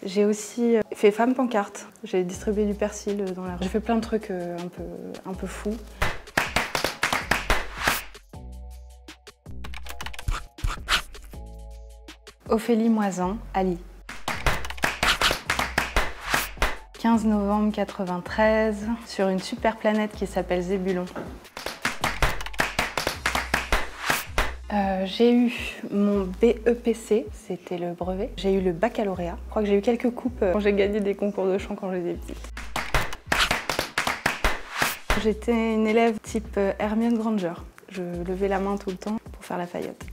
J'ai aussi fait femme pancarte. J'ai distribué du persil dans la rue. J'ai fait plein de trucs un peu fous. Ophélie Moisan, Ali. 15 novembre 93, sur une super planète qui s'appelle Zébulon. J'ai eu mon BEPC, c'était le brevet. J'ai eu le baccalauréat. Je crois que j'ai eu quelques coupes quand j'ai gagné des concours de chant quand j'étais petite. J'étais une élève type Hermione Granger. Je levais la main tout le temps pour faire la faillotte.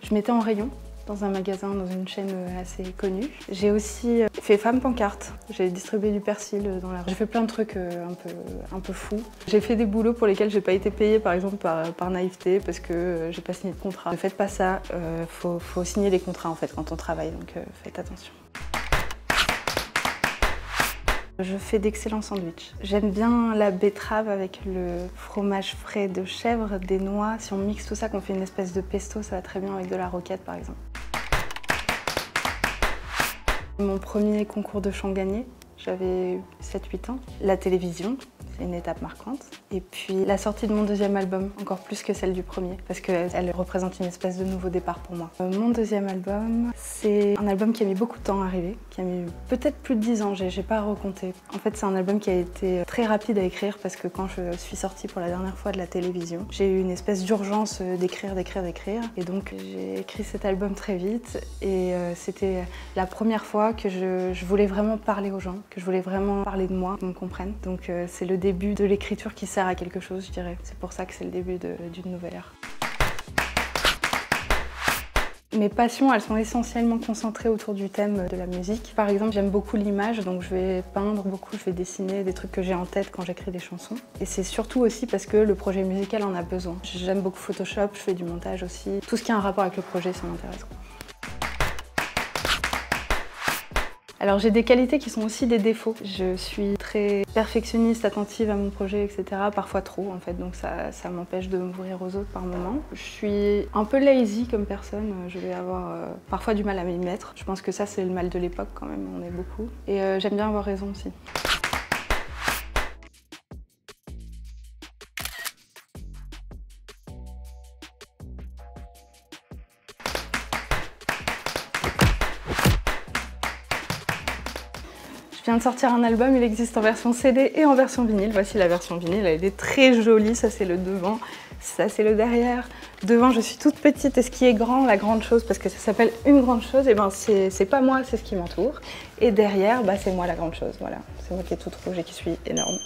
Je mettais en rayon dans un magasin, dans une chaîne assez connue. J'ai aussi fait femme pancarte. J'ai distribué du persil dans la rue. J'ai fait plein de trucs un peu fous. J'ai fait des boulots pour lesquels j'ai pas été payée, par exemple par naïveté, parce que j'ai pas signé de contrat. Ne faites pas ça, faut signer les contrats en fait quand on travaille, donc faites attention. Je fais d'excellents sandwichs. J'aime bien la betterave avec le fromage frais de chèvre, des noix. Si on mixe tout ça, qu'on fait une espèce de pesto, ça va très bien avec de la roquette par exemple. Mon premier concours de chant gagné, j'avais 7-8 ans. La télévision, c'est une étape marquante. Et puis la sortie de mon deuxième album, encore plus que celle du premier, parce qu'elle représente une espèce de nouveau départ pour moi. Mon deuxième album, c'est un album qui a mis beaucoup de temps à arriver, qui a mis peut-être plus de 10 ans, j'ai pas recompté. En fait, c'est un album qui a été très rapide à écrire, parce que quand je suis sortie pour la dernière fois de la télévision, j'ai eu une espèce d'urgence d'écrire. Et donc j'ai écrit cet album très vite, et c'était la première fois que je voulais vraiment parler aux gens, que je voulais vraiment parler de moi, qu'on me comprenne. Donc c'est le début de l'écriture qui sert à quelque chose, je dirais. C'est pour ça que c'est le début d'une nouvelle ère. Mes passions, elles sont essentiellement concentrées autour du thème de la musique. Par exemple, j'aime beaucoup l'image, donc je vais peindre beaucoup, je vais dessiner des trucs que j'ai en tête quand j'écris des chansons. Et c'est surtout aussi parce que le projet musical en a besoin. J'aime beaucoup Photoshop, je fais du montage aussi. Tout ce qui a un rapport avec le projet, ça m'intéresse. Alors j'ai des qualités qui sont aussi des défauts. Je suis très perfectionniste, attentive à mon projet, etc. Parfois trop en fait, donc ça m'empêche de m'ouvrir aux autres par moments. Je suis un peu lazy comme personne, je vais avoir parfois du mal à m'y mettre. Je pense que ça c'est le mal de l'époque quand même, on est beaucoup. Et j'aime bien avoir raison aussi. Je viens de sortir un album, il existe en version CD et en version vinyle. Voici la version vinyle, elle est très jolie, ça c'est le devant, ça c'est le derrière. Devant je suis toute petite et ce qui est grand, la grande chose, parce que ça s'appelle une grande chose, et ben c'est pas moi, c'est ce qui m'entoure. Et derrière, bah, c'est moi la grande chose, voilà. C'est moi qui est toute rouge et qui suis énorme.